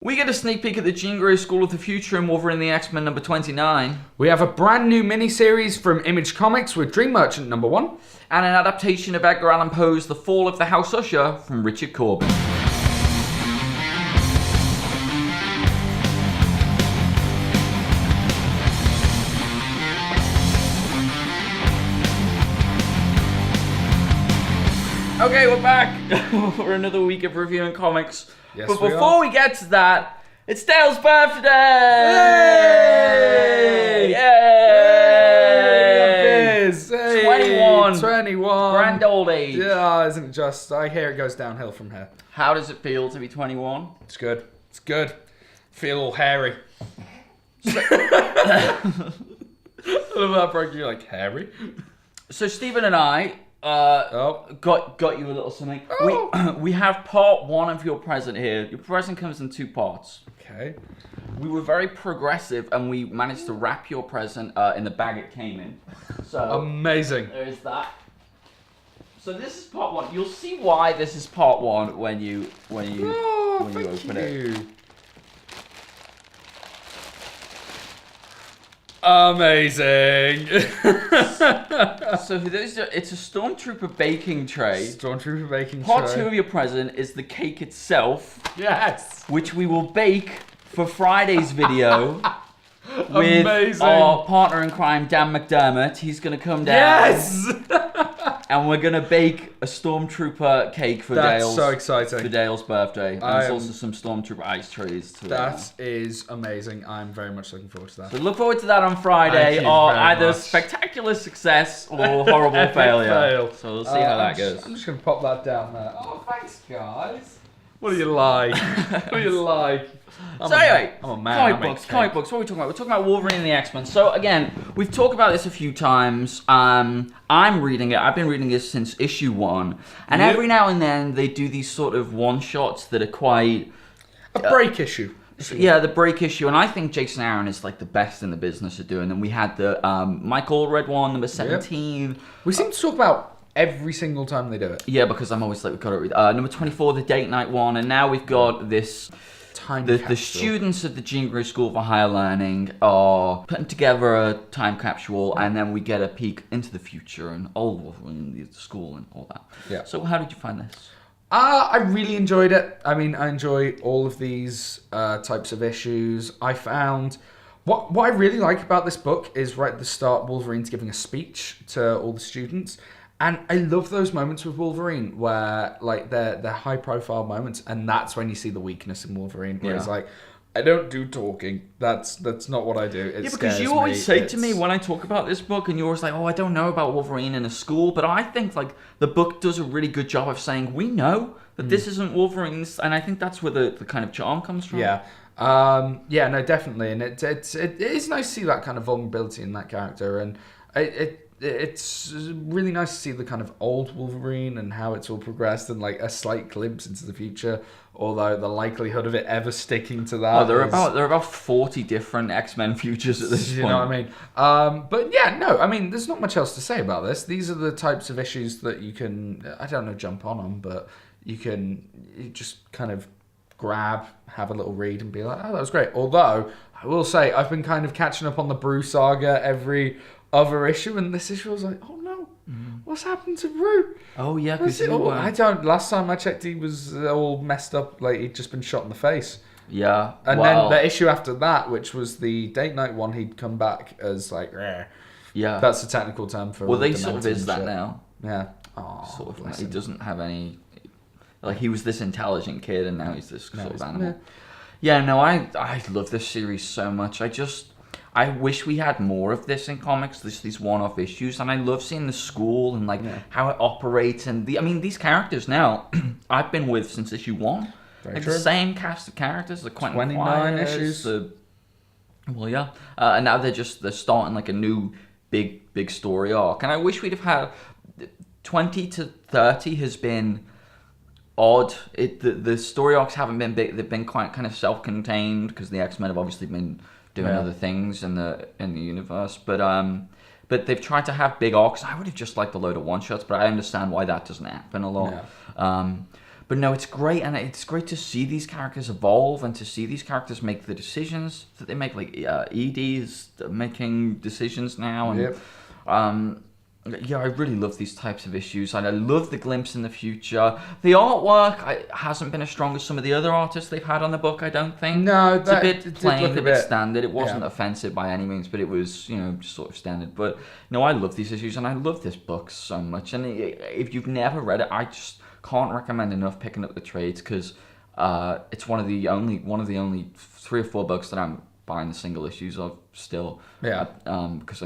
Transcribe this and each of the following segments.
We get a sneak peek at the Jean Grey School of the Future in Wolverine the X-Men number 29. We have a brand new miniseries from Image Comics with Dream Merchant number 1. And an adaptation of Edgar Allan Poe's The Fall of the House Usher from Richard Corbin. Okay, we're back for another week of reviewing comics. Yes, but we before are. we get to that, it's Dale's birthday! Yay! Yay! Biz! Hey! 21. 21. Grand old age. Yeah, isn't it just? I hear it goes downhill from here. How does it feel to be 21? It's good. It's good. Feel all hairy. I love that break. You're like, hairy? So Stephen and I got you a little something. Oh. We have part one of your present here. Your present comes in 2 parts. Okay. We were very progressive and we managed to wrap your present in the bag it came in. So Amazing. there's that. So this is part one. You'll see why this is part one when you open it. Amazing. So it's a Stormtrooper baking tray. Stormtrooper baking Part tray. 2 of your present is the cake itself, Yes. which we will bake for Friday's video with Amazing. our partner in crime, Dan McDermott. He's going to come down. Yes. And we're going to bake a Stormtrooper cake for That's Dale's so exciting. for Dale's birthday. And there's I'm- also some Stormtrooper ice trays to That is amazing. I'm very much looking forward to that. So look forward to that on Friday, Thank you or very either much. spectacular success or horrible Epic failure. fail. So we'll see how that goes. I'm just going to pop that down there. Oh, thanks, guys. What do you like? What do you like? I'm Anyway, I'm a man. comic books. What are we talking about? We're talking about Wolverine and the X-Men. So again, we've talked about this a few times. I'm reading it. I've been reading this since issue 1, and Yep. every now and then they do these sort of one-shots that are quite. A break issue. Yeah, the break issue, and I think Jason Aaron is like the best in the business at doing them. We had the Mike Allred one, number 17. We seem to talk about every single time they do it. Yeah, because I'm always like, we've got to read. Number 24, the date night one, and now we've got this. Time The capsule. students at the Jean Grey School for Higher Learning are putting together a time capsule, and then we get a peek into the future and old Wolverine, the school, and all that. Yeah. So how did you find this? I really enjoyed it. I mean, I enjoy all of these types of issues. I found what I really like about this book is right at the start, Wolverine's giving a speech to all the students, and I love those moments with Wolverine where like they're high profile moments, and that's when you see the weakness in Wolverine, where he's Yeah. like, I don't do talking. That's not what I do. It Yeah, because you scares always me. say to me when I talk about this book, and you're always like, oh, I don't know about Wolverine in a school, but I think like the book does a really good job of saying, we know that this isn't Wolverine's, and I think that's where the kind of charm comes from. Yeah. Yeah, no, definitely, and it is nice to see that kind of vulnerability in that character, and it's really nice to see the kind of old Wolverine and how it's all progressed, and like a slight glimpse into the future. Although the likelihood of it ever sticking to that, Oh, there are about 40 different X-Men futures at this point. you know what I mean? But yeah, no, I mean, there's not much else to say about this. These are the types of issues that you can, I don't know, jump on them, but you just kind of grab, have a little read, and be like, oh, that was great. Although, I will say, I've been kind of catching up on the Brew saga every other issue, and this issue I was like, oh no, what's happened to Brew? Oh yeah, What's because it? I don't, last time I checked, he was all messed up, like he'd just been shot in the face. yeah, And well, then the issue after that, which was the date night one, he'd come back as like, rare. yeah. That's the technical term for. Well, they demented sort of is and that shit. now. Yeah. Oh, Sort of. bless He him. doesn't have any. Like he was this intelligent kid, and now he's this sort of he's- animal. Yeah, no, I love this series so much. I wish we had more of this in comics. These one-off issues, and I love seeing the school and like how it operates. And these characters now, I've been with since issue 1. Very Like true. the same cast of characters, the Quentin 29 Quires, issues. Well, yeah, and now they're starting like a new big story arc. And I wish we'd have had 20 to 30 has been odd. The story arcs haven't been big. They've been quite kind of self-contained because the X-Men have obviously been doing other things in the universe. But they've tried to have big arcs. I would have just liked a load of one-shots, but I understand why that doesn't happen a lot. Yeah. But no, it's great, and it's great to see these characters evolve and to see these characters make the decisions that they make. Like Edie's making decisions now, and Yep. yeah, I really love these types of issues, and I love the glimpse in the future. The artwork hasn't been as strong as some of the other artists they've had on the book, I don't think. No, it's a it bit did plain, look a a bit bit- standard. It wasn't yeah. offensive by any means, but it was, just sort of standard. But no, I love these issues, and I love this book so much. And if you've never read it, I just can't recommend enough picking up the trades, because it's one of the only 3 or 4 books that I'm buying the single issues of still. Yeah. Because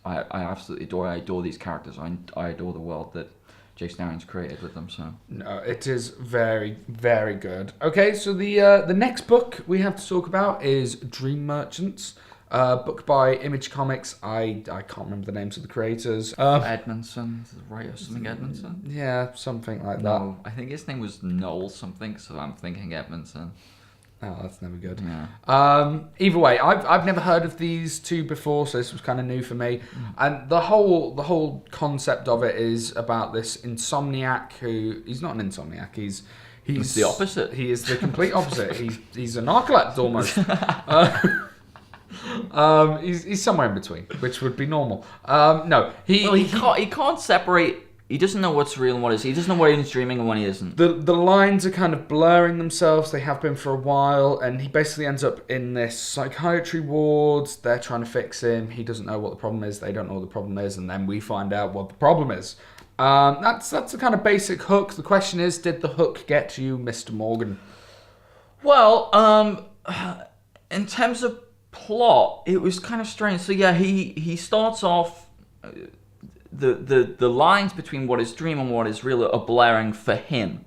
I absolutely adore these characters. I adore the world that Jason Aaron's created with them. So No, it is very, very good. Okay, so the next book we have to talk about is Dream Merchants, book by Image Comics. I can't remember the names of the creators. Edmondson, the writer, something Edmondson. Yeah, something like that. No, I think his name was Noel something. So I'm thinking Edmondson. Oh, that's never good. Yeah. Either way, I've never heard of these two before, so this was kind of new for me. And the whole concept of it is about this insomniac who he's not an insomniac. He's the opposite. He is the complete opposite. He's a narcoleptic almost. He's somewhere in between, which would be normal. No, he can't separate. He doesn't know what's real and what is. He doesn't know when he's dreaming and when he isn't. The lines are kind of blurring themselves. They have been for a while, and he basically ends up in this psychiatry ward. They're trying to fix him. He doesn't know what the problem is. They don't know what the problem is, and then we find out what the problem is. That's the kind of basic hook. The question is, did the hook get to you, Mr. Morgan? Well, in terms of plot, it was kind of strange. So yeah, he starts off. The lines between what is dream and what is real are blaring for him.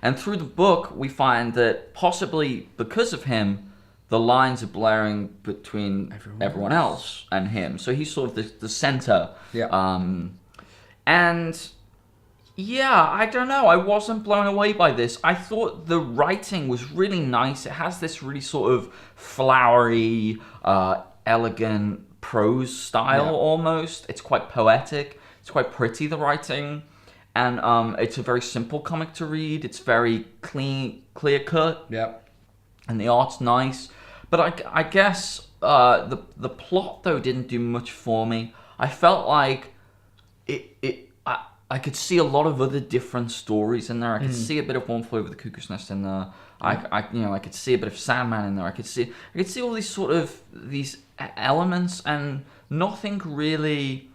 And through the book, we find that possibly because of him, the lines are blaring between everyone else and him. So he's sort of the center. Yeah. And yeah, I don't know. I wasn't blown away by this. I thought the writing was really nice. It has this really sort of flowery, elegant prose style almost. It's quite poetic. It's quite pretty, the writing. And it's a very simple comic to read. It's very clear cut. Yeah. And the art's nice. But I guess the plot, though, didn't do much for me. I felt like I could see a lot of other different stories in there. I could see a bit of One Flew Over the Cuckoo's Nest in there. I could see a bit of Sandman in there. I could see all these sort of these elements, and nothing really.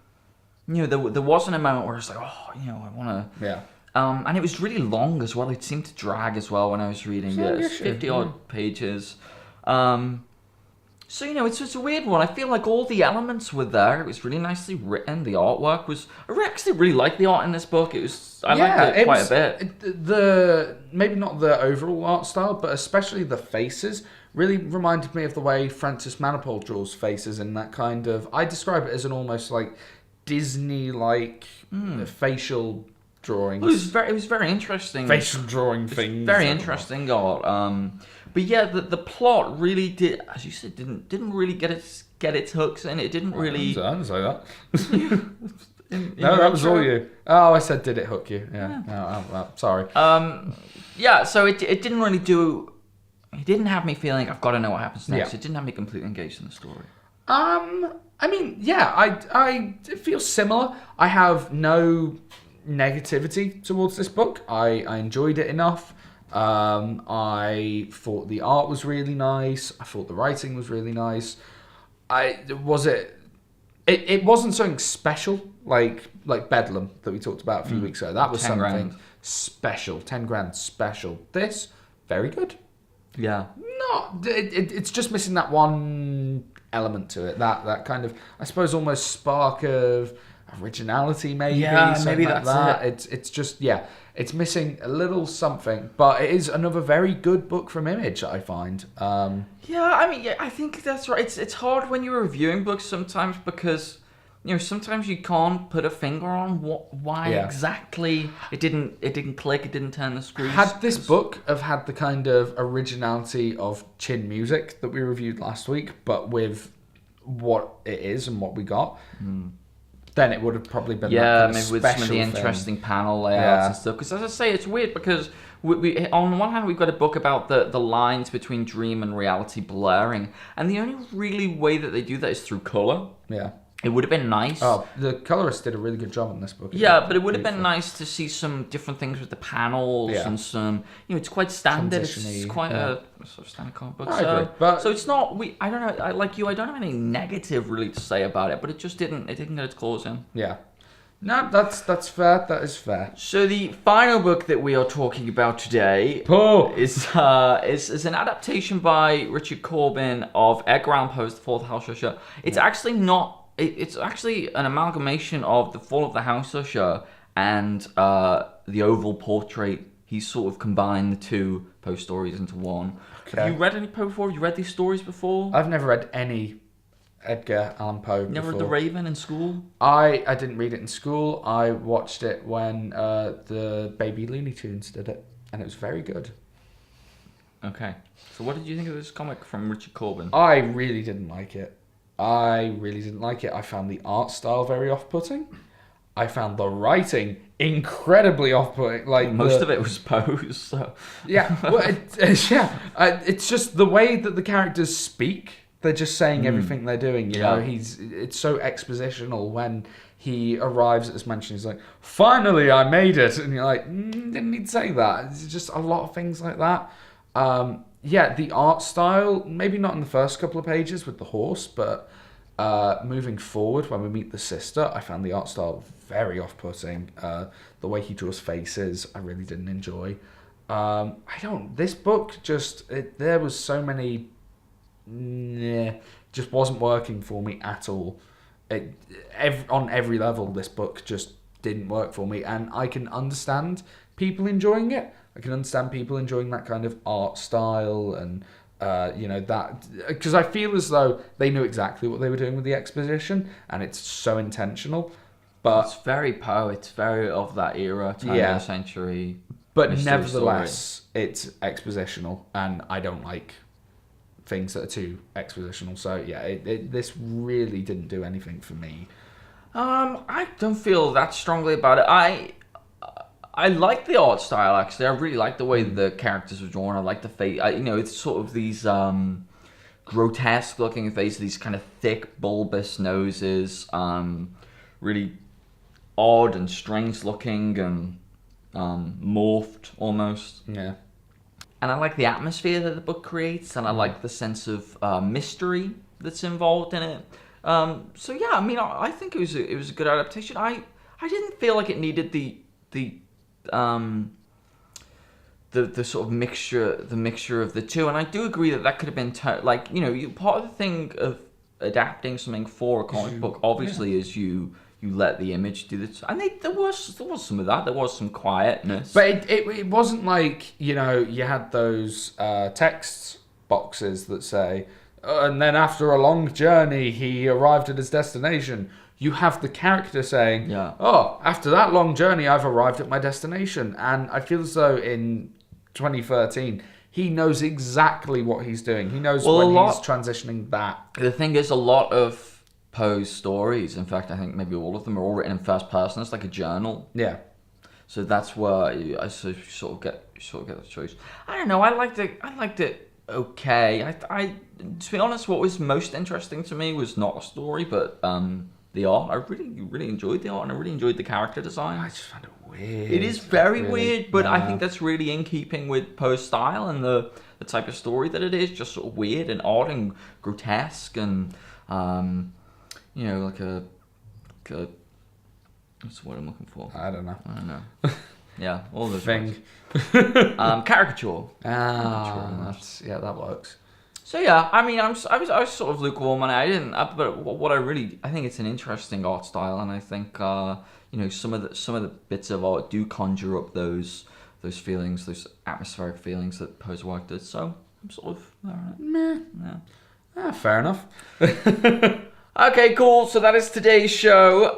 There wasn't a moment where it's like, I want to. Yeah. And it was really long as well. It seemed to drag as well when I was reading it. It's 50 odd pages. So, it's a weird one. I feel like all the elements were there. It was really nicely written. The artwork was... I actually really liked the art in this book. I liked it quite a bit. Maybe not the overall art style, but especially the faces really reminded me of the way Francis Manapul draws faces in that kind of... I describe it as an almost like Disney-like facial drawings. It was very interesting. Facial drawing things. Very interesting art. But yeah, the plot really did, as you said, didn't really get its hooks in. It didn't really. I didn't say that. No, that was all you. Oh, I said, did it hook you? Yeah. No, sorry. Yeah. So it didn't really do. It didn't have me feeling I've got to know what happens next. Yeah. It didn't have me completely engaged in the story. I mean, yeah, I feel similar. I have no negativity towards this book. I enjoyed it enough. I thought the art was really nice. I thought the writing was really nice. It wasn't something special like Bedlam that we talked about a few weeks ago. That was 10 something grand. special. 10 grand special. This, very good. Yeah. It's just missing that one element to it. That kind of, I suppose, almost spark of originality, maybe. Yeah, maybe like that's that. It's just, yeah, it's missing a little something, but it is another very good book from Image, I find. Yeah, I mean, I think that's right. It's hard when you're reviewing books sometimes because sometimes you can't put a finger on why exactly it didn't click, it didn't turn the screws. Had this book have had the kind of originality of Chin Music that we reviewed last week, but with what it is and what we got, then it would have probably been that kind of maybe with some of the special interesting thing. panel layouts and stuff. Because as I say, it's weird because on one hand, we've got a book about the lines between dream and reality blurring, and the only really way that they do that is through color. Yeah. It would have been nice. Oh, the colorist did a really good job on this book. Yeah, but it would have been nice to see some different things with the panels and some. It's quite standard. It's quite a sort of standard comic book. I agree, but so it's not. I don't know. Like you, I don't have any negative really to say about it, but it just didn't. It didn't get its claws in. Yeah. No, that's fair. That is fair. So the final book that we are talking about today is an adaptation by Richard Corbin of Edgar Allan Poe's The Fall of the House Usher. It's actually not. It's actually an amalgamation of The Fall of the House Usher and The Oval Portrait. He's sort of combined the two Poe stories into one. Okay. Have you read any Poe before? Have you read these stories before? I've never read any Edgar Allan Poe before. Never read The Raven in school? I didn't read it in school. I watched it when the Baby Looney Tunes did it, and it was very good. Okay. So what did you think of this comic from Richard Corbin? I really didn't like it. I found the art style very off-putting. I found the writing incredibly off-putting. Like most of it was Poe's. So. Yeah, well, it's just the way that the characters speak. They're just saying everything they're doing. You know, it's so expositional. When he arrives at this mansion, he's like, "Finally, I made it," and you're like, "Didn't need to say that." It's just a lot of things like that. The art style, maybe not in the first couple of pages with the horse, but moving forward when we meet the sister, I found the art style very off-putting. The way he draws faces, I really didn't enjoy. This book there was so many, just wasn't working for me at all. On every level, this book just didn't work for me, and I can understand people enjoying it. I can understand people enjoying that kind of art style and, that... Because I feel as though they knew exactly what they were doing with the exposition, and it's so intentional. But it's very Poe. It's very of that era, 20th century. But nevertheless, it's expositional, and I don't like things that are too expositional. So, this really didn't do anything for me. I don't feel that strongly about it. I like the art style, actually. I really like the way the characters were drawn. I like the face. It's sort of these grotesque-looking faces, these kind of thick, bulbous noses, really odd and strange-looking and morphed, almost. Yeah. And I like the atmosphere that the book creates, and I like the sense of mystery that's involved in it. I think it was a good adaptation. I didn't feel like it needed the sort of mixture of the two, and I do agree that could have been part of the thing of adapting something for a comic book obviously is you let the image do this, and there was some of that. There was some quietness, but it wasn't like you had those text boxes that say, and then after a long journey he arrived at his destination. You have the character saying, after that long journey, I've arrived at my destination. And I feel as though in 2013, he knows exactly what he's doing. He knows when he's transitioning that. The thing is, a lot of Poe's stories, in fact, I think maybe all of them are all written in first person. It's like a journal. Yeah. So that's where I sort of get the choice. I don't know. I liked it okay. I to be honest, what was most interesting to me was not a story, but the art. I really enjoyed the art, and I really enjoyed the character design. I just found it weird. It is very weird, but I think that's really in keeping with Poe's style and the type of story that it is. Just sort of weird and odd and grotesque, and like a what's the word I'm looking for? I don't know. Yeah, all those thing. Caricature. That works. So yeah, I mean, I was sort of lukewarm on it. I didn't, but what I think it's an interesting art style, and I think some of the bits of art do conjure up those feelings, those atmospheric feelings that Poe's work did. So I'm sort of meh. Yeah. Fair enough. Okay, cool. So that is today's show.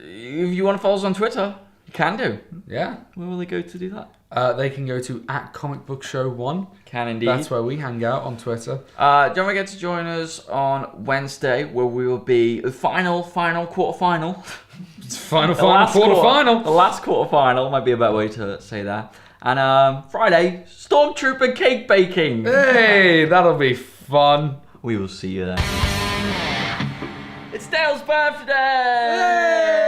If you want to follow us on Twitter, you can do. Yeah. Where will they go to do that? They can go to @comicbookshow1. Can indeed. That's where we hang out on Twitter. Don't forget to join us on Wednesday, where we will be the final quarterfinal. Final quarterfinal. The last quarterfinal might be a better way to say that. And Friday, Stormtrooper cake baking. Hey, that'll be fun. We will see you then. It's Dale's birthday!